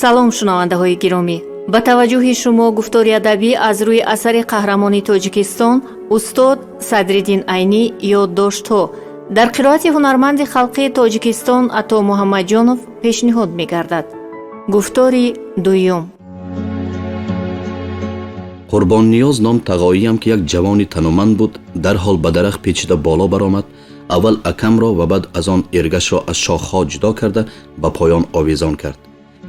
салом шунавандаҳои гиромӣ, ба таваҷҷӯҳи шумо гуфтори адабӣ аз рӯи асари қаҳрамони Тоҷикистон устод Садриддин Айнӣ ёддоштҳо дар қироати ҳунарманди халқии Тоҷикистон Ато Муҳаммадҷонов пешниҳод мегардад. гуфтори дуюм. Қурбонниёз ном тағоиям ки як ҷавони таноманд буд, дарҳол ба дарахт печида боло баромад, аввал акамро ва баъд аз он эргашро аз шохҳо ҷудо карда ба поён овезон кард.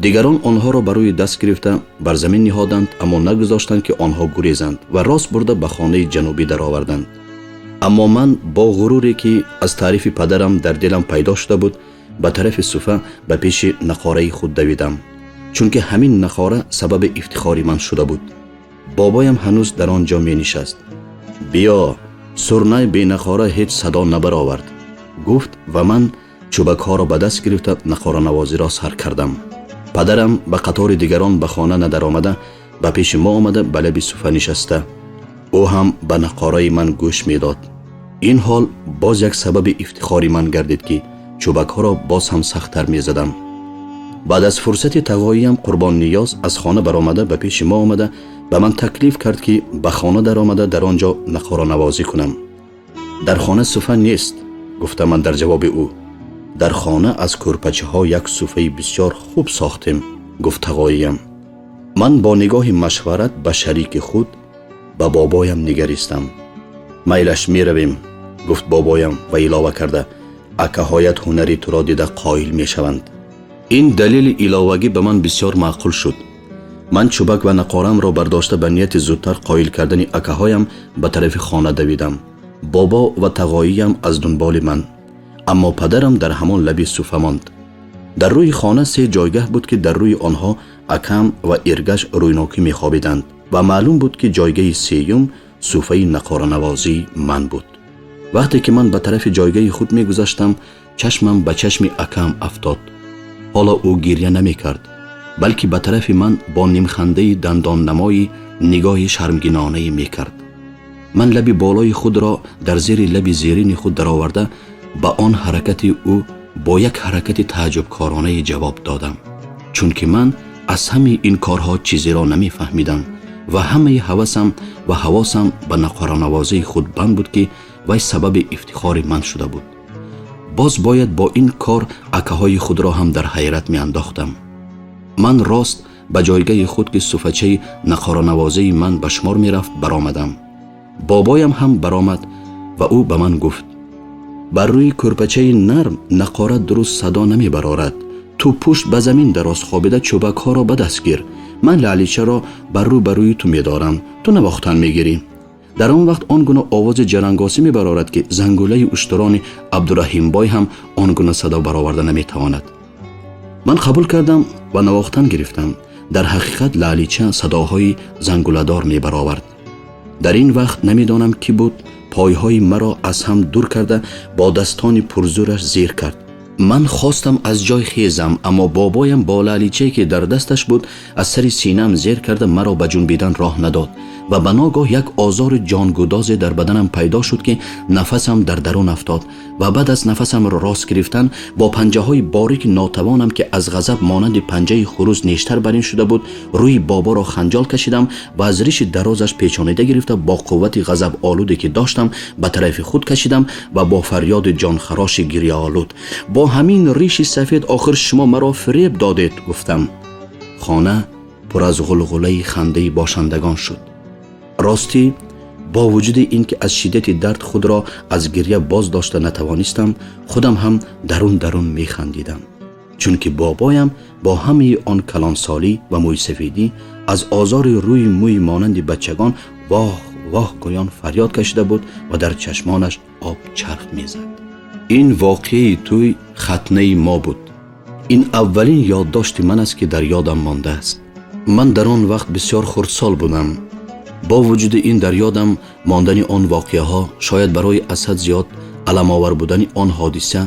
дигарон онҳоро ба рӯи даст гирифта бар замин ниҳоданд, аммо нагузоштанд ки онҳо гурезанд ва рост бурда ба хонаи ҷанубӣ дароварданд. аммо ман бо ғуруре ки аз таърифи падарам дар дилам пайдо шуда буд, ба тарафи суфа ба пеши нақораи худ давидам, чунки ҳамин нақора сабаби ифтихори ман шуда буд. бобоям ҳанӯз дар он ҷо менишаст. биё, сурнаи бенақора ҳеҷ садо набаровард, гуфт ва ман чӯбакҳоро ба даст гирифта нақоранавозиро сар кардам. падарам ба қатори дигарон ба хона надаромада ба пеши мо омада ба лаби суфа нишаста. ӯ ҳам ба нақораи ман гӯш медод. ин ҳол боз як сабаби ифтихори ман гардид ки чӯбакҳоро боз ҳам сахттар мезадам. баъд аз фурсати тағоиям Қурбонниёз аз хона баромада ба пеши мо омада ба ман таклиф кард ки ба хона даромада дар он ҷо нақоранавозӣ кунам. дар хона суфа нест, гуфтам ман дар ҷавоби ӯ. дар хона аз кӯрпачаҳо як суфаи бисёр хуб сохтем, гуфт тағоиям. ман бо нигоҳи машварат ба шарики худ ба бобоям нигаристам. майлаш меравем, гуфт бобоям ва илова карда, акаҳоят ҳунари туро дида қоил мешаванд. ин далели иловагӣ ба ман бисёр маъқул шуд. ман чӯбак ва нақорамро бардошта ба нияти зудтар қоил кардани акаҳоям ба тарафи хона давидам. бобо ва тағоиям аз дунболи ман, аммо падарам дар ҳамон лаби суфа монд. дар рӯи хона се ҷойгаҳ буд ки дар рӯи онҳо акам ва иргаш рӯйнокӣ мехобиданд ва маълум буд ки ҷойгаи сеюм суфаи нақоранавозии ман буд. вақте ки ман ба тарафи ҷойгаи худ мегузаштам, чашмам ба чашми акам афтод. ҳоло ӯ гирья намекард, балки ба тарафи ман бо нимхандаи дандоннамои нигоҳи шармгинонае мекард. ман лаби болои худро дар зери лаби зерини худ дароварда ба он ҳаракати ӯ бо як ҳаракати тааҷҷубкоронае ҷавоб додам, чунки ман аз ҳамаи ин корҳо чизеро намефаҳмидам ва ҳамаи ҳавасам ва ҳавосам ба нақоранавозии худ банд буд ки вай сабаби ифтихори ман шуда буд. боз бояд бо ин кор акаҳои худро ҳам дар ҳайрат меандохтам. ман рост ба ҷойгаи худ ки суфачаи нақоранавозии ман ба шумор мерафт баромадам. бобоям ҳам баромад ва ӯ ба ман гуфт: бар рӯи кӯрпачаи нарм нақора дуруст садо намебарорад. ту пушт ба замин дароз хобида чӯбакҳоро ба даст гир. ман лаъличаро бар рӯ ба рӯи ту медорам, ту навохтан мегирӣ. дар он вақт он гуна овози ҷарангосӣ мебарорад ки зангулаи уштурони Абдураҳимбой ҳам он гуна садо бароварда наметавонад. ман қабул кардам ва навохтан гирифтам. дар ҳақиқат лаълича садоҳои зангуладор мебаровард. дар ин вақт намедонам кӣ буд пойҳои маро аз ҳам дур карда бодастони пурзӯраш зер кард. ман хостам аз ҷой хезам, аммо бобоям бо лаъличае ки дар дасташ буд аз сари синам зер карда маро ба ҷунбидан роҳ надод ва ба ногоҳ як озори ҷонгудозе дар баданам пайдо шуд ки нафасам дар дарун афтод ва баъд аз нафасамро рост гирифтан бо панҷаҳои борики нотавонам ки аз ғазаб монанди панҷаи хурӯз нештар бар ин шуда буд, рӯи боборо ханҷол кашидам ва аз риши дарозаш печонида гирифта бо қуввати ғазаб олуде ки доштам ба тарафи худ кашидам ва бо фарёди ҷонхароши гирьяолуд: бо ҳамин риши сафед охир шумо маро фиреб додед, гуфтам. хона пур аз ғулғулаи хандаи бошандагон шуд. ростӣ бо вуҷуди ин ки аз шиддати дард худро аз гирья боз дошта натавонистам, худам ҳам дарун механдидам, чунки бобоям бо ҳамаи он калонсолӣ ва мӯйсафедӣ аз озори рӯи мӯи монанди бачагон воҳ воҳ гӯён фарёд кашида буд ва дар чашмонаш об чарх мезад. ин воқеаи тӯй хатнаи мо буд. ин аввалин ёддошти ман аст ки дар ёдам мондааст. ман дар он вақт бисёр хурдсол будам. бо вуҷуди ин дар ёдам мондани он воқеаҳо шояд барои Асад зиёд аламовар будани он ҳодиса,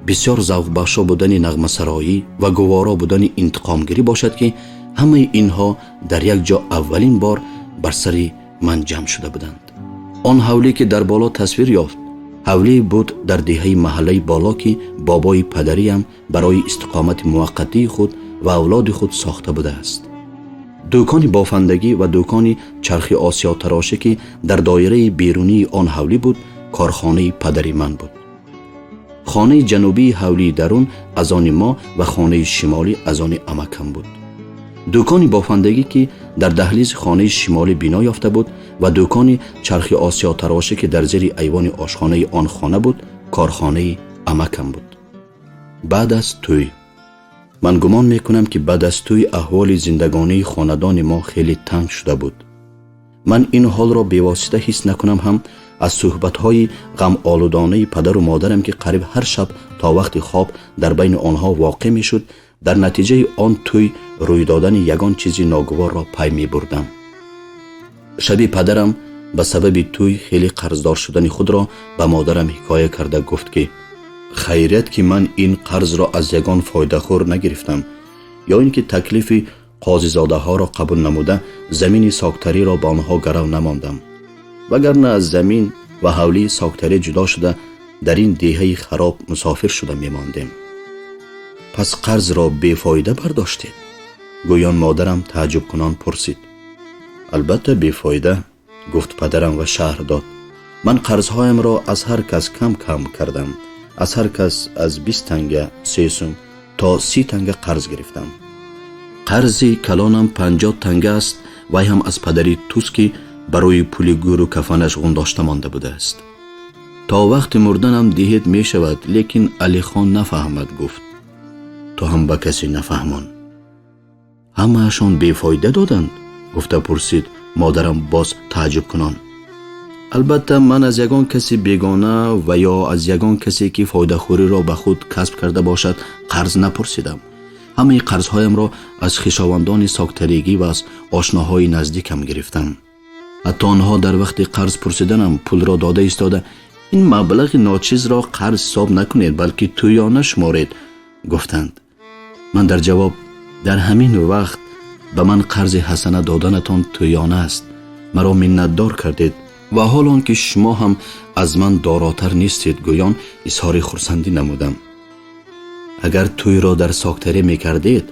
бисёр завқбахшо будани нағмасароӣ ва гуворо будани интиқомгирӣ бошад ки ҳамаи инҳо дар як ҷо аввалин бор бар сари ман ҷамъ шуда буданд. он ҳавле ки дар боло тасвир ёфт, ҳавлие буд дар деҳаи маҳаллаи боло ки бобои падариам барои истиқомати муваққатии худ و اولاد خود ساخته بوده است. دکان بافندگی و دکان چرخ آسیا تراشه که در دایره بیرونی آن حولی بود، کارخانه پدری من بود. خانه جنوبی حولی درون از آن ما و خانه شمالی از آن عمکم بود. دکان بافندگی که در دهلیز خانه شمالی بنا یافته بود و دکان چرخ آسیا تراشه که در زیر ایوان آشخانه آن خانه بود، کارخانه عمکم بود. بعد از توی، من گمان میکنم که بعد از توی احوال زندگانی خاندان ما خیلی تنگ شده بود. من این حال را بیواسطه حس نکنم هم از صحبت‌های غم آلودانه پدر و مادرم که قریب هر شب تا وقت خواب در بین آنها واقع میشد، در نتیجه آن توی روی دادن یگان چیزی ناگوار را پی می بردم. شبی پدرم به سبب توی خیلی قرضدار شدن خود را به مادرم حکایه کرده گفت که خیریت که من این قرض را از یگان فایده خور نگرفتم، یا اینکه تکلیف قاضی زاده ها را قبول نموده زمین ساکتری را با آنها گرو نماندم، وگرنه از زمین و حولی ساکتری جدا شده در این دیهه خراب مسافر شده می ماندیم. پس قرض را بیفایده برداشتید؟ گویان مادرم تعجب کنان پرسید. البته بیفایده، گفت پدرم و شرح داد. من قرضهایم را از هر کس کم کردم. از هر کس از 20 تنگه 3 سوم تا 30 تنگه قرض گرفتم. قرضی کلانم 50 تنگه است، وی هم از پدری توست که برای پول گور و کفنش غنداشته مانده بوده است. تا وقت مردنم دهید می شود، لیکن علی خان نفهمد. گفت تو هم به کسی نفهمان. همه اشان بیفایده دادند؟ گفته پرسید مادرم باز تعجب کنان. البته من از یگان کسی بیگانه و یا از یگان کسی که فایده خوری را به خود کسب کرده باشد قرض نپرسیدم. همه قرضهایم را از خویشاوندان ساکتریگی و از آشناهای نزدیکم گرفتم. حتی آنها در وقت قرض پرسیدنم پول را داده ایستاده این مبلغ ناچیز را قرض حساب نکنید بلکه تویانه شمارید گفتند. من در جواب در همین وقت به من قرض حسنه دادنتان تویانه است، مرا منتدار کردید و حال آن که شما هم از من داراتر نیستید گویان اظهار خرسندی نمودم. اگر توی را در ساکتری میکردید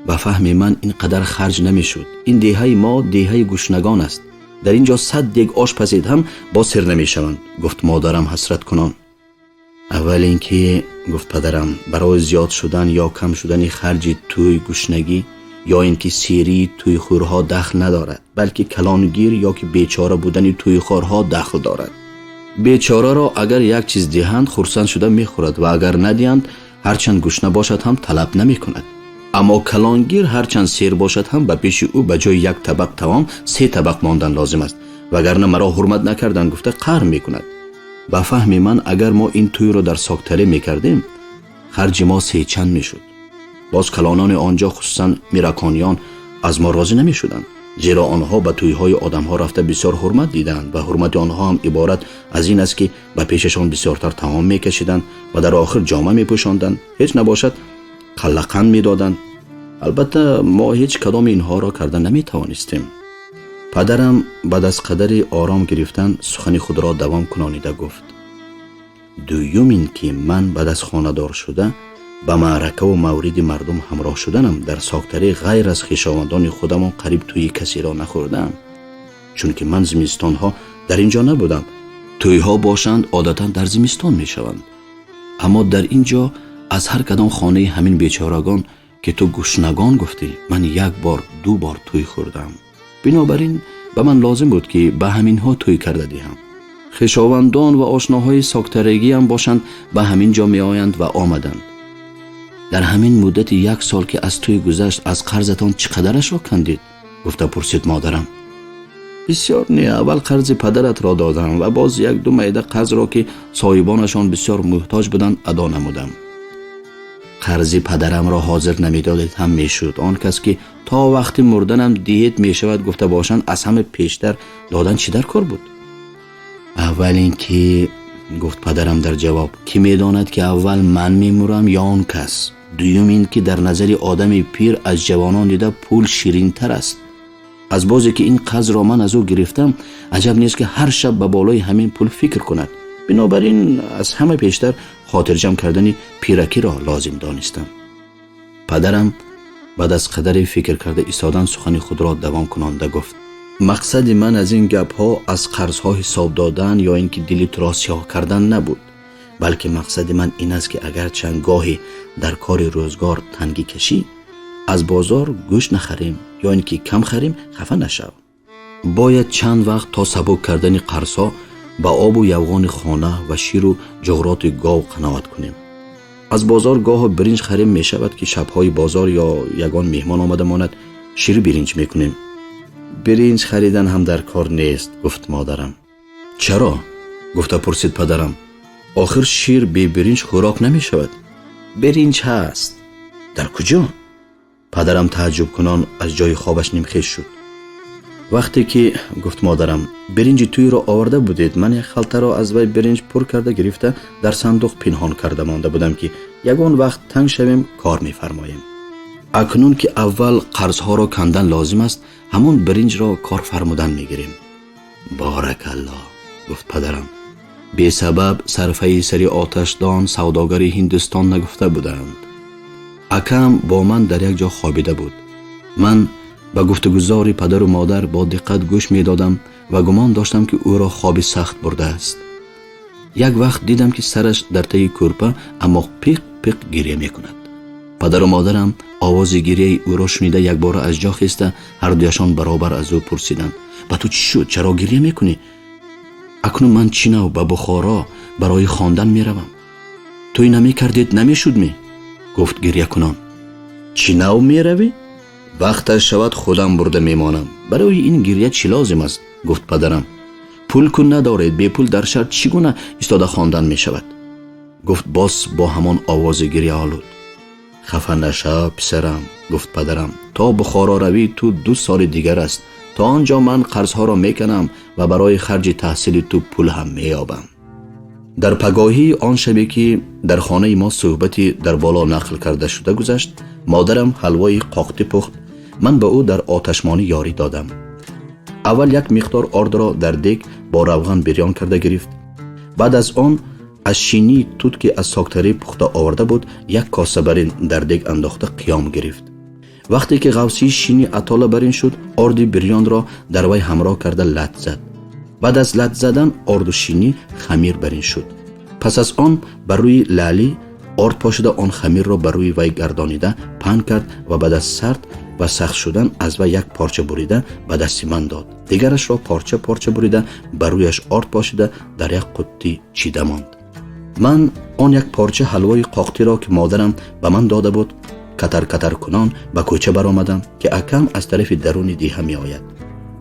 و فهم من اینقدر خرج نمیشد. این دیهه ما دیهه گشنگان است، در اینجا 100 دیگ آش پزید هم با سر نمیشوند، گفت مادرم حسرت کنان. اول اینکه گفت پدرم برای زیاد شدن یا کم شدن خرج توی گشنگی یا اینکه سیری توی خورها دخل ندارد، بلکه کلانگیر یا که بیچاره بودن توی خورها دخل دارد. بیچاره را اگر یک چیز دهند خرسند شده میخورد و اگر ندهند هرچند گشنه باشد هم طلب نمی کند. اما کلانگیر هرچند سیر باشد هم به پیش او به جای 1 طبق تمام 3 طبق ماندن لازم است، وگرنه مرا حرمت نکردن گفته قهر میکند. به فهم من اگر ما این توی را در ساکتری میکردیم خرج ما 3 چند میشد. باز کلانان آنجا خصوصا میرکانیان از ما راضی نمیشدند، زیرا آنها به تویهای آدمها رفته بسیار حرمت دیدند و حرمت آنها هم عبارت از این است که به پیششان بسیارتر طعام میکشیدند و در آخر جامه میپوشاندند، هیچ نباشد قلقند میدادند. البته ما هیچ کدام اینها را کردن نمیتوانستیم. پدرم بعد از قدری آرام گرفتن سخن خود را دوام کنانیده گفت. دوم این که من بعد از خانه‌دار شده به معرکه و مورد مردم همراه شدنم در ساکتری غیر از خویشاوندان خودم و قریب توی کسی را نخوردم، چون که من زمستان ها در اینجا نبودم. توی ها باشند عادتا در زمستان می شوند، اما در اینجا از هر کدام خانه همین بیچارگان که تو گشنگان گفتی من 1 بار 2 بار توی خوردم. بنابراین به من لازم بود که به همین ها توی کرده دهم. خویشاوندان و آشناهای ساکتریگی هم باشند به همین جا می آیند و آمدند. در همین مدت 1 سال که از توی گذشت از قرضتان چقدرش را کندید؟ گفته پرسید مادرم. بسیار نه، اول قرض پدرت را دادم و باز 1-2 معده قرض را که صاحبانشان بسیار محتاج بودند ادا نمودم. قرض پدرم را حاضر نمیدادید هم میشد، آن کس که تا وقتی مردنم دهید میشود گفته باشند از همه پیشتر دادن چی در کار بود؟ اول اینکه گفت پدرم در جواب کی میداند که اول من میمورم یا آن کس. دوم این که در نظر آدم پیر از جوانان دیده پول شیرین تر است. از بازی که این قرض را من از او گرفتم عجب نیست که هر شب به بالای همین پول فکر کند. بنابراین از همه پیشتر خاطر جمع کردن پیرکی را لازم دانستم. پدرم بعد از قدری فکر کرده ایستادن سخن خود را دوام کنانده گفت: مقصد من از این گپ ها از قرض ها حساب دادن یا اینکه دلی تو را سیاه کردن نبود، بلکه مقصد من این است که اگر چند گاهی در کار روزگار تنگی کشی از بازار گوشت نخریم یا اینکه کم خریم خفه نشو. باید چند وقت تا سبک کردن قرض ها با آب و یوغان خانه و شیر و جغرات گاو قناعت کنیم. از بازار گاه برنج خریم می شود که شبهای بازار یا یگان مهمان آمده ماند شیر برنج می کنیم. برنج خریدن هم در کار نیست، گفت مادرم. چرا؟ گفته پرسید پدرم. آخر شیر بی برنج خوراک نمی شود. برنج هست. در کجا؟ پدرم تعجب کنان از جای خوابش نیمخیز شد. وقتی که، گفت مادرم، برنج توی را آورده بودید، من یک خلطه را از وی برنج پر کرده گرفته در صندوق پنهان کرده مانده بودم که یگان وقت تنگ شویم کار می فرماییم. اکنون که اول قرض ها را کندن لازم است، همون برنج را کار فرمودن می گیریم. بارک الله، گفت پدرم. بی سبب صرفه سری آتشدان سوداگر هندوستان نگفته بودند. اکم با من در یک جا خوابیده بود. من به گفتگوزار پدر و مادر با دقت گوش می دادم و گمان داشتم که او را خواب سخت برده است. یک وقت دیدم که سرش در ته کورپه اما پیق پیق گریه می کند. پدر و مادرم آواز گریه او را شنیده یک بار از جا خسته هر دویشان برابر از او پرسیدند: با تو چی شد؟ چرا گریه می کنی؟ اکنون من چینو به بخارا برای خواندن می روم. توی نمی کردید نمی شد می؟ گفت گریه کنان. چینو می روی؟ وقتش شود خودم برده میمانم. برای این گریه چی لازم است؟ گفت پدرم. پول کن ندارید، بی پول در شهر چگونه ایستاده خواندن می شود؟ گفت باز با همان آواز گریه آلود. خفه نشو پسرم، گفت پدرم. تا بخارا روی تو 2 سال دیگر است. تا آنجا من قرضها را میکنم و برای خرج تحصیل تو پول هم مییابم. در پگاهی آن شبی که در خانه ما صحبتی در بالا نقل کرده شده گذشت، مادرم حلوای قاقتی پخت. من به او در آتشمانی یاری دادم. اول یک مقدار آرد را در دیگ با روغن بریان کرده گرفت. بعد از آن از شینی توت که از ساکتری پخته آورده بود یک کاسه برین در دیگ انداخته قیام گرفت. وقتی که غوسی شینی اطاله برین شد، آرد بریان را در وی همراه کرده لت زد. بعد از لت زدن آرد و شینی خمیر برین شد. پس از آن بر روی لالی آرد پاشیده آن خمیر را بر روی وی گردانیده پهن کرد و بعد از سرد و سخت شدن از وی یک پارچه بریده به دست من داد. دیگرش را پارچه پارچه بریده بر رویش آرد پاشیده در یک قطی چیده ماند. من آن یک پارچه حلوای قاقتی را که مادرم به من داده بود کتر کتر کنان به کوچه برآمدم که اکم از طرف درون دیه می آید.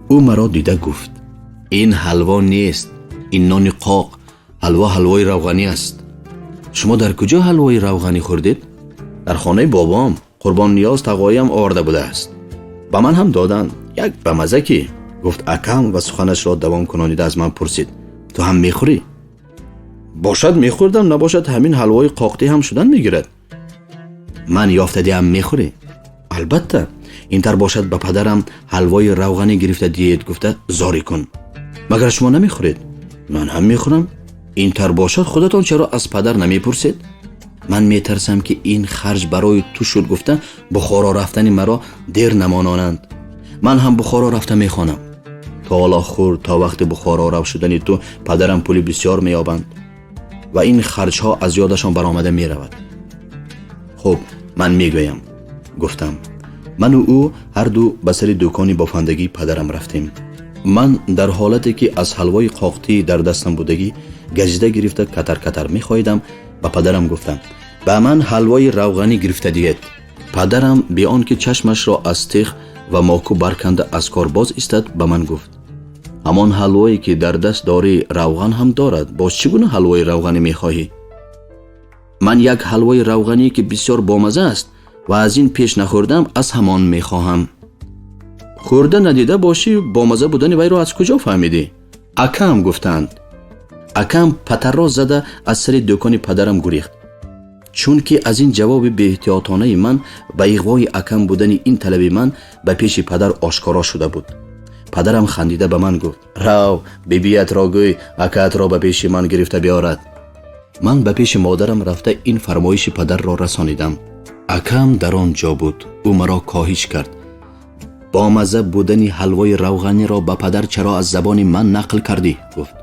او مرا دیده گفت: این حلوا نیست، این نان قاق. حلوای روغنی است. شما در کجا حلوای روغنی خوردید؟ در خانه بابام. قربان نیاز تقایم آورده بوده است. به من هم دادن. یک به مزه کی، گفت اکم و سخنش را دوام کنانیده از من پرسید: تو هم میخوری؟ باشد میخوردم، نباشد همین حلوای قاقتی هم شدن میگیرد. من یافته دیم میخوری؟ البته. اینطور باشد به پدرم حلوای روغنی گرفته دید گفته زاری کن. مگر شما نمیخورید؟ من هم میخورم. اینطور باشد خودتان چرا از پدر نمیپرسید؟ من میترسم که این خرج برای تو شد گفته بخارا رفتن مرا دیر نمانانند. من هم بخارا رفته میخوانم. تا حالا خور تا وقت بخارا رفت شدنی تو پدرم پولی بسیار مییابند و این خرج ها از یادشان برآمده میرود. خب من میگویم، گفتم. من و او هر دو به سر دکانی بافندگی پدرم رفتیم. من در حالتی که از حلوای قاقتی در دستم بودگی گزیده گرفته کتر کتر میخوایدم به پدرم گفتم: به من حلوای روغنی گرفته دید. پدرم بی آنکه چشمش را از تیغ و ماکو برکنده از کار باز ایستاد به من گفت: همان حلوایی که در دست داری روغن هم دارد، باز چگونه حلوای روغنی میخواهی؟ من یک حلوای روغنی که بسیار بامزه است و از این پیش نخوردم از همان میخواهم. خورده ندیده باشی بامزه بودن وی را از کجا فهمیدی؟ اکم گفتند. اکم پتر را زده از سر دکان پدرم گریخت. چون که از این جواب بی احتیاطانه من به اغوای اکم بودن این طلب من به پیش پدر آشکارا شده بود. پدرم خندیده به من گفت: رو بیبیت را گوی اکت را به پیش من گرفته بیارد. من به پیش مادرم رفته این فرمایش پدر را رسانیدم. акам дар он ҷо буд. ӯ маро коҳиш кард. бо мазза будани ҳалвои равғаниро ба падар чаро аз забони ман нақл кардӣ? гуфт.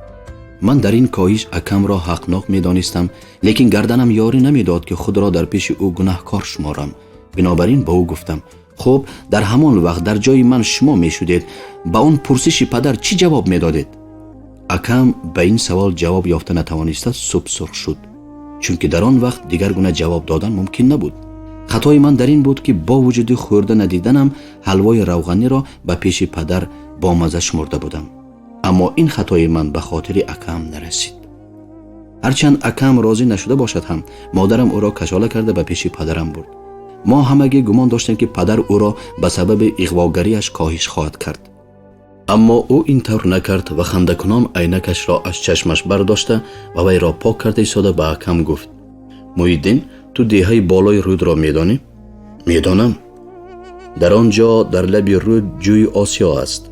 ман дар ин коҳиш акамро ҳақноқ медонистам, лекин гарданам ёрӣ намедод ки худро дар пеши ӯ гунаҳкор шуморам. бинобар ин ба ӯ гуфтам: хуб, дар ҳамон вақт дар ҷои ман шумо мешудед, ба он пурсиши падар чӣ ҷавоб медодед? акам ба ин савол ҷавоб ёфта натавониста суб сурх шуд, чунки дар он вақт дигар гуна ҷавоб додан мумкин набуд. хатои ман дар ин буд ки бо вуҷуди хӯрда надиданам ҳалвои равғаниро ба пеши падар бомазза шумурда будам. аммо ин хатои ман ба хотири акам нарасид. ҳарчанд акам розӣ нашуда бошад ҳам, модарам ӯро кашола карда ба пеши падарам бурд. мо ҳамагӣ гумон доштем ки падар ӯро ба сабаби иғвогариаш коҳиш хоҳад кард. аммо ӯ ин тавр накард ва хандакунон айнакашро аз чашмаш бардошта ва вайро пок карда истода ба акам гуфт: муҳиддин, ту деҳаи болои рудро медонӣ? медонам. дар он ҷо дар лаби руд ҷӯи осиё аст.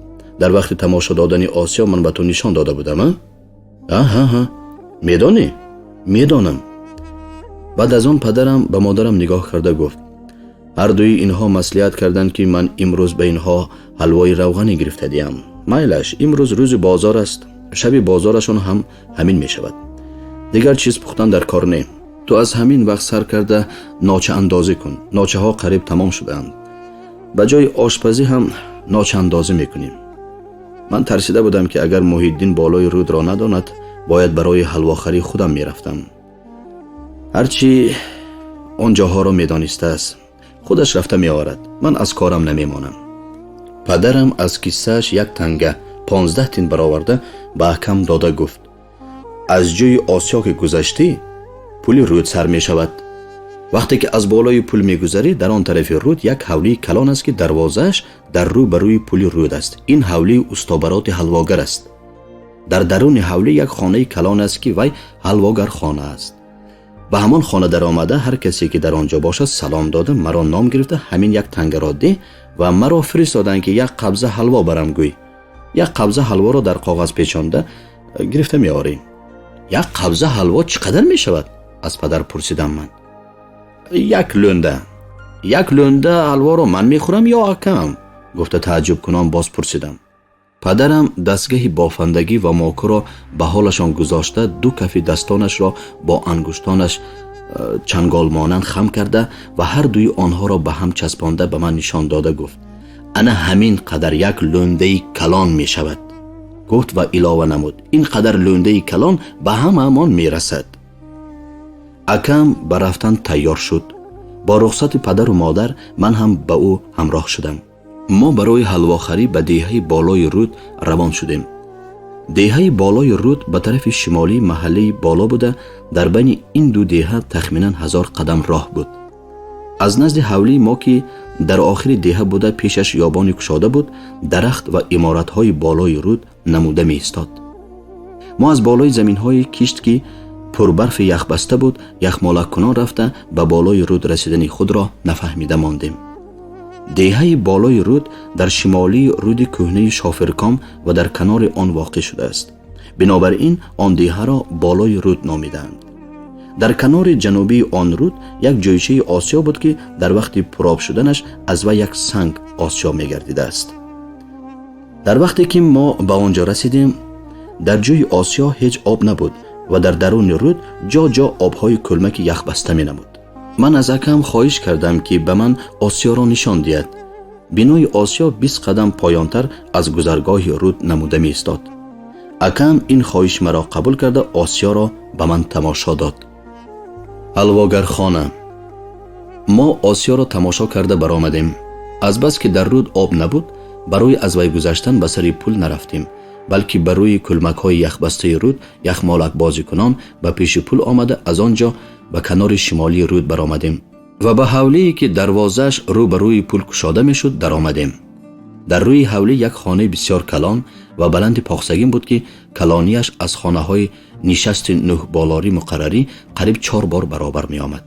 дар вақти тамошо додани осиё ман ба ту нишон дода будам. ҳа медонӣ? медонам. баъд аз он падарам ба модарам нигоҳ карда гуфт: ҳардуи инҳо маслиҳат карданд ки ман имрӯз ба инҳо ҳалвои равғанӣ гирифта диҳам. майлаш, имрӯз рӯзи бозор аст, шаби бозорашон ҳам ҳамин мешавад. дигар чиз пухтан дар кор не. ту аз ҳамин вақт сар карда ночаандозӣ кун. ночаҳо қариб тамом шудаанд. ба ҷои ошпазӣ ҳам ночаандозӣ мекунем. ман тарсида будам ки агар муҳиддин болои рудро надонад, бояд барои ҳалвохарӣ худам мерафтам. ҳарчи он ҷоҳоро медонистааст, худаш рафта меоварад. ман аз корам намемонам. падарам аз киссааш 1 танга 15 тин бароварда ба акам дода гуфт: аз ҷӯи осиё ки гузаштӣ, пули руд сар мешавад. вақте ки аз болои пул мегузарӣ, дар он тарафи руд як ҳавлии калон аст ки дарвозааш дар рӯ ба рӯи пули руд аст. ин ҳавлии устобароти ҳалвогар аст. дар даруни ҳавлӣ як хонаи калон аст ки вай ҳалвогархона аст. ба ҳамон хона даромада ҳар касе ки дар он ҷо бошад салом дода, маро ном гирифта ҳамин 1 тангаро диҳ ва маро фиристоданд ки як қабза ҳалво барам гӯй. як қабза ҳалворо дар коғаз печонда гирифта меорем. як қабза ҳалво чӣ қадар мешавад? аз падар пурсидам ман. як лӯнда. як лӯнда ҳалворо ман мехӯрам ё акам? гуфта тааҷҷубкунон боз пурсидам. падарам дастгаҳи бофандагӣ ва мокуро ба ҳолашон гузошта 2 кафи дастонашро бо ангуштонаш чанголмонанд хам карда ва ҳар дуи онҳоро ба ҳам часпонда ба ман нишон дода гуфт: ана ҳамин қадар як лӯндаи калон мешавад. гуфт ва илова намуд: ин қадар лӯндаи калон ба ҳамаамон мерасад. акам ба рафтан тайёр шуд. бо рухсати падару модар ман ҳам ба ӯ ҳамроҳ шудам. мо барои ҳалвохарӣ ба деҳаи болои руд равон шудем. деҳаи болои руд ба тарафи шимолии маҳаллии боло буда, дар байни ин ду деҳа тахминан 1000 қадам роҳ буд. аз назди ҳавлии мо ки дар охири деҳа буда, пешаш ёбони кушода буд, дарахт ва иморатҳои болои руд намуда меистод. мо аз болои заминҳои кишт ки пурбарфи яхбаста буд, яхмолаккунон рафта ба болои руд расидани худро нафаҳмида мондем. деҳаи болои руд дар шимолии руди кӯҳнаи шофирком ва дар канори он воқеъ шудааст. бинобар ин он деҳаро болои руд номиданд. дар канори ҷанубии он руд як ҷойчаи осиё буд ки дар вақти пуроб шуданаш аз вай як санг осиё мегардидааст. дар вақте ки мо ба он ҷо расидем, дар ҷӯи осиё ҳеҷ об набуд ва дар даруни руд ҷо ҷо обҳои кӯлмаки яхбаста менамуд. ман аз акам хоҳиш кардам ки ба ман осиёро нишон диҳад. бинои осиё 20 қадам поёнтар аз гузаргоҳи руд намуда меистод. акам ин хоҳиш маро қабул карда осиёро ба ман тамошо дод. ҳалвогархона. мо осиёро тамошо карда баромадем. азбас ки дар руд об набуд, барои аз вай гузаштан ба сари пул нарафтем, балки ба рӯи кӯлмакҳои яхбастаи руд яхмолакбозикунон ба пеши пул омада, аз он ҷо ба канори шимолии руд баромадем ва ба ҳавлие ки дарвозааш рӯ ба рӯи пул кушода мешуд даромадем. дар рӯи ҳавлӣ як хонаи бисёр калон ва баланди похсагин буд ки калонияш аз хонаҳои нишасти 9 болорӣ муқаррарӣ қариб 4 бор баробар меомад.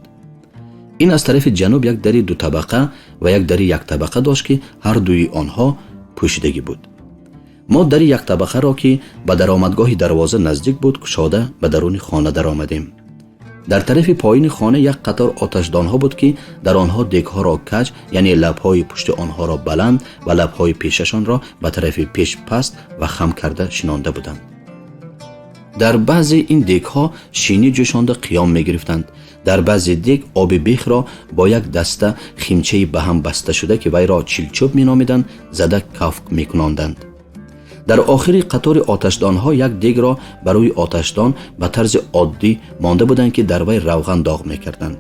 ин аз тарафи ҷануб як дари 2 табақа ва як дари 1 табақа дошт ки ҳар дуи онҳо пӯшидагӣ буд. мо дари 1 табақаро ки ба даромадгоҳи дарвоза наздик буд кушода ба даруни хона даромадем. در طرف پایین خانه یک قطار آتشدانها بود که در آنها دگها را کج، یعنی لبهای پشت آنها را بلند و لبهای پیششان را به طرف پیش پست و خم کرده شنانده بودند. در بعضی این دگها شینی جوشانده قیام می گرفتند. در بعضی دگ آب بیخ را با یک دسته خیمچه به هم بسته شده که وی را چیلچوب می نامیدند زده کف می کناندند. در آخری قطار آتشدانها یک دیگ را برای آتشدان به طرز عادی مانده بودند که در وی روغن داغ می‌کردند.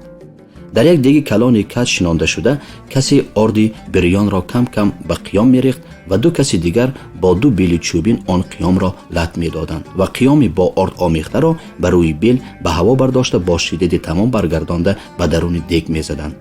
در یک دیگ کلان کج شنانده شده کسی آردی بریان را کم کم به قیام می‌ریخت و دو کسی دیگر با دو بیل چوبین آن قیام را لط می‌دادند و قیامی با آرد آمیخته را برای بیل به هوا برداشته با شدت تمام برگردانده به درون دیگ می‌زدند.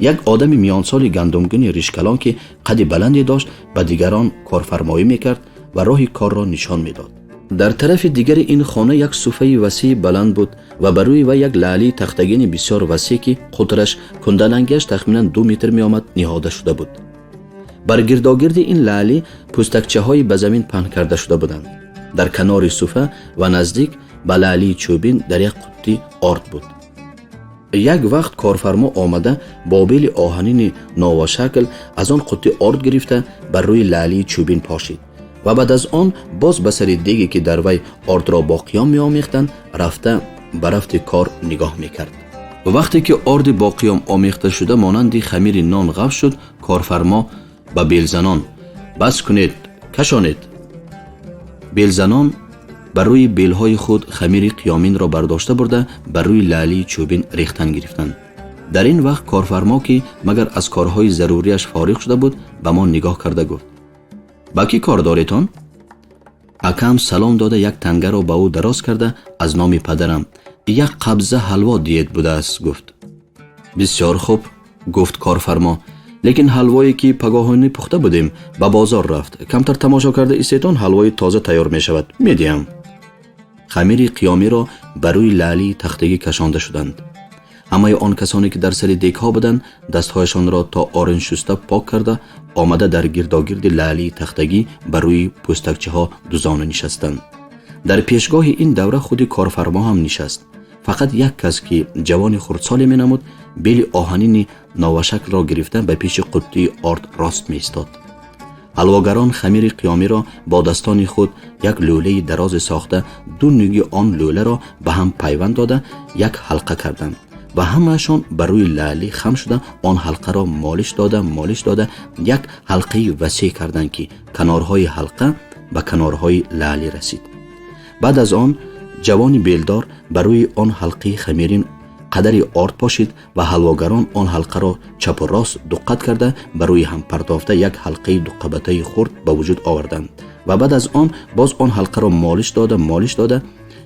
یک آدم میانسال گندمگون ریشکلان که قد بلندی داشت به دیگران کارفرمایی می‌کرد و راه کار را نشان میداد. در طرف دیگر این خانه یک صوفه وسیع بلند بود و بر روی و یک لعلی تختگین بسیار وسیع که قطرش کندلنگش تخمینا 2 متر می آمد نهاده شده بود. بر گرداگرد این لعلی پوستکچه های به زمین پهن کرده شده بودند. در کنار صوفه و نزدیک به لعلی چوبین در یک قطی آرد بود. یک وقت کارفرما آمده با بیل آهنین نوشکل از آن قطی آرد گرفته بر روی لعلی چوبین پاشید و بعد از آن باز به سر دیگی که در وی آرد را با قیام می آمیختند رفته به رفت کار نگاه می کرد. وقتی که آرد با قیام آمیخته شده مانند خمیر نان غف شد، کارفرما به بیلزنان بس کنید کشانید. بیلزنان بر روی بیلهای خود خمیر قیامین را برداشته برده بر روی لعلی چوبین ریختن گرفتند. در این وقت کارفرما که مگر از کارهای ضروریش فارغ شده بود به ما نگاه کرده گفت: با کی کار داریتان؟ اکم سلام داده یک تنگه را به او دراز کرده از نام پدرم یک قبضه حلوا دیت بوده است گفت. بسیار خوب گفت کارفرما، لیکن حلوایی که پگاهانه پخته بودیم به بازار رفت. کمتر تماشا کرده ایستان حلوای تازه تیار می شود میدیم. خمیر قیامی را بر روی لعلی تختگی کشانده شدند. همه آن کسانی که در سر دیگ ها بودند دستهایشان را تا آرن شسته پاک کرده آمده در گرداگرد لعلی تختگی بر روی پوستکچه ها دوزانه نشستند. در پیشگاه این دوره خود کارفرما هم نشست. فقط یک کس که جوان خردسالی می نمود بیل آهنین نوشکل را گرفته به پیش قطی آرد راست می ایستاد. حلواگران خمیر قیامی را با دستان خود یک لوله دراز ساخته دو نوگی آن لوله را به هم پیوند داده یک حلقه کردند و همهشان بر روی لعلی خم شده آن حلقه را مالش داده یک حلقه وسیع کردند که کنارهای حلقه به کنارهای لعلی رسید. بعد از آن جوانی بیلدار بر روی آن حلقه خمیرین قدری آرد پاشید و حلواگران آن حلقه را چپ و راست دقت کرده بر روی هم پرداخته یک حلقه دو قبطه خرد به وجود آوردند و بعد از آن باز آن حلقه را مالش داده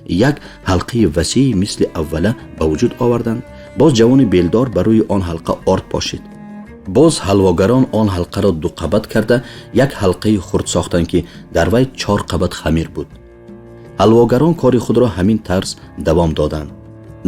یک حلقه وسیع مثل اوله به وجود آوردند. باز جوان بیلدار بر روی آن حلقه آرد پاشید. باز حلواگران آن حلقه را دو قبط کرده یک حلقه خرد ساختند که در وی 4 قبط خمیر بود. حلواگران کار خود را همین طرز دوام دادند.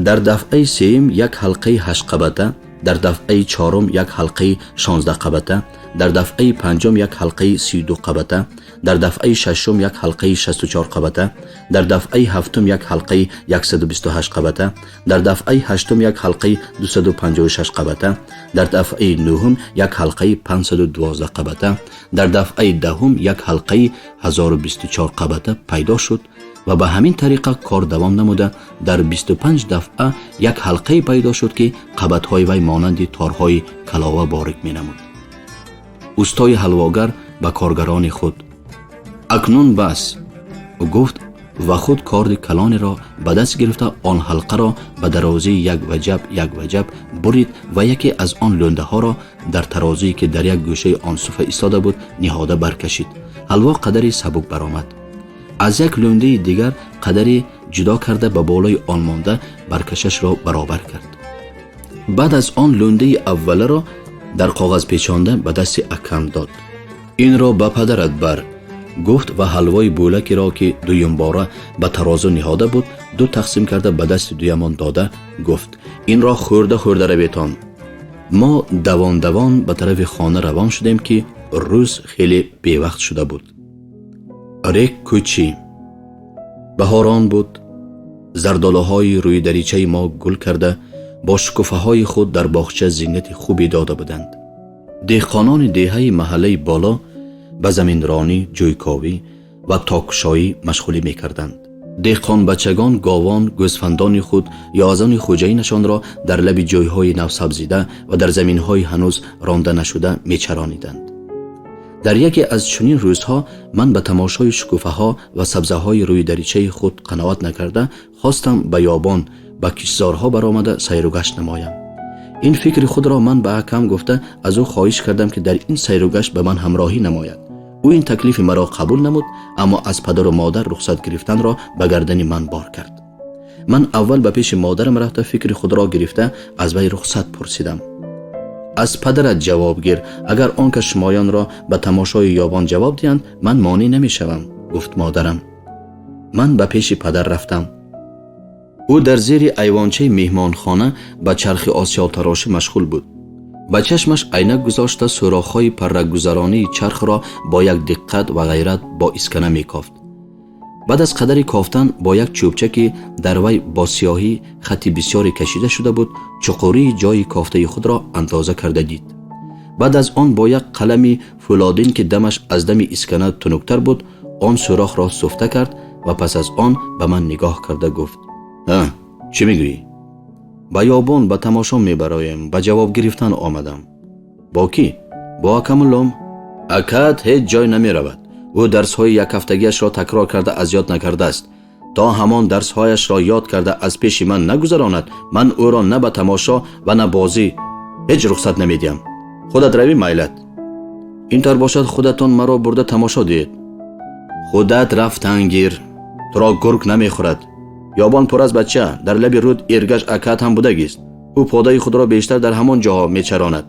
در دفعه سوم یک حلقه 8 قبطه، در دفعه چهارم یک حلقه 16 قبطه، در دفعه پنجم یک حلقه 32 قبطه، در دفعه ششم یک حلقه 64 قبطه، در دفعه هفتم یک حلقه 128 قبطه، در دفعه هشتم یک حلقه 256 قبطه، در دفعه نهم یک حلقه 512 قبطه، در دفعه دهم یک حلقه 1024 قبطه پیدا شد و به همین طریقه کار دوام نموده در 25 دفعه یک حلقه پیدا شد که قبطهای وی مانند تارهای کلاوه باریک می نمود. استای حلواگر به کارگران خود: اکنون بس گفت و خود کارد کلان را به دست گرفته آن حلقه را به درازی یک وجب برید و یکی از آن لنده ها را در ترازی که در یک گوشه آن صفه ایستاده بود نهاده برکشید. حلوا قدری سبک برآمد. از یک لنده دیگر قدری جدا کرده به بالای آن مانده برکشش را برابر کرد. بعد از آن لنده اوله را در کاغذ پیچانده به دست اکم داد. این را به پدرت بر گفت و حلوای بولکی را که دویم باره به ترازو نهاده بود دو تقسیم کرده به دست دویمان داده گفت: این را خورده رویتان. ما دوان به طرف خانه روان شدیم که روز خیلی بیوقت شده بود. ریک کوچی بهاران بود. зардолуҳои рӯи даричаи мо гул карда бо шукуфаҳои худ дар боғча зиннати хубе дода буданд. деҳқонони деҳаи маҳаллаи боло ба заминронӣ, ҷӯйковӣ ва токушоӣ машғулӣ мекарданд. деҳқонбачагон говон, гӯсфандони худ ё азони хуҷаинашонро дар лаби ҷойҳои навсабзида ва дар заминҳои ҳанӯз ронда нашуда мечарониданд. дар яке аз чунин рӯзҳо ман ба тамошои шукуфаҳо ва сабзаҳои рӯи даричаи худ қаноат накарда хостам ба ёбон ба кишзорҳо баромада сайругашт намоям. ин фикри худро ман ба акам гуфта аз ӯ хоҳиш кардам ки дар ин сайругашт ба ман ҳамроҳӣ намояд. ӯ ин таклифи маро қабул намуд, аммо аз падару модар рухсат гирифтанро ба гардани ман бор кард. ман аввал ба пеши модарам рафта фикри худро гирифта аз вай рухсат пурсидам. аз падарат ҷавоб гир, агар он кас шумоёнро ба тамошои ёбон ҷавоб диҳанд, ман монеъ намешавам, гуфт модарам. ман ба пеши падар рафтам. ӯ дар зери айвончаи меҳмонхона ба чархи осиётарошӣ машғул буд. ба чашмаш айнак гузошта сурохҳои парракгузаронии чархро бо як диққат ва ғайрат бо искана мекофт. баъд аз қадари кофтан бо як чӯбча ки дар вай бо сиёҳӣ хати бисёре кашида шуда буд, чуқурии ҷои кофтаи худро андоза карда дид. баъд аз он бо як қалами фӯлодин ки дамаш аз дами искана тунуктар буд, он сурохро суфта кард ва пас аз он ба ман нигоҳ карда гуфт: чӣ мегӯӣ? ба ёбон ба тамошо мебароем, ба ҷавоб гирифтан омадам. бо кӣ? бо акамуллом. акаат ҳеҷ ҷой намеравад. ӯ дарсҳои якҳафтагиашро такрор карда аз ёд накардааст. то ҳамон дарсҳояшро ёд карда аз пеши ман нагузаронад, ман ӯро на ба тамошо ва на бозӣ ҳеҷ рухсат намедиҳам. худат равӣ майлат. ин тавр бошад худатон маро бурда тамошо диҳед. худат рафтан гир. туро гург намехӯрад. ёбон пур аз бача, дар лаби руд иргаш акаат ҳам будагист. ӯ подаи худро бештар дар ҳамон ҷоҳо мечаронад.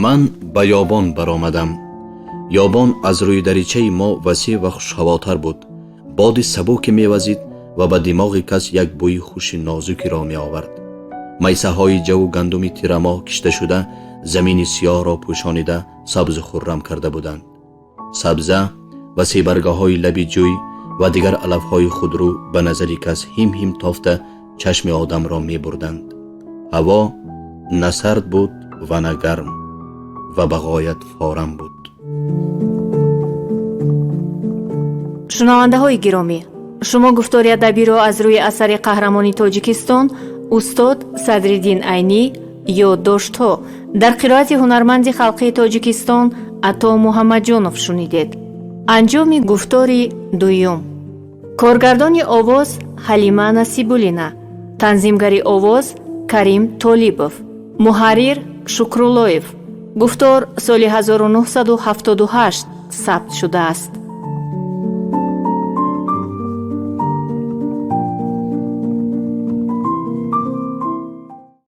ман ба ёбон баромадам. ёбон аз рӯи даричаи мо васеъ ва хушҳавотар буд. боди сабуке мевазид ва ба димоғи кас як бӯи хуши нозукиро меовард. майсаҳои ҷаву гандуми тирамоҳ кишта шуда замини сиёҳро пӯшонида сабзу хуррам карда буданд. сабза ва себаргаҳои лаби ҷӯй ва дигар алафҳои худрӯ ба назари кас ҳим тофта чашми одамро мебурданд. ҳаво на сард буд ва на гарм ва ба ғоят форам буд. шунавандаҳои гиромӣ, шумо гуфтори адабиро аз рӯи асари қаҳрамони тоҷикистон устод Садриддин Айнӣ ёддоштҳо дар қироати ҳунарманди халқии Тоҷикистон Ато Муҳаммадҷонов шунидед. анҷоми гуфтори дуюм. коргардони овоз Ҳалима Насибуллина, танзимгари овоз Карим Толибов, муҳаррир Шукруллоев. гуфтор соли 1978 сабт шудааст.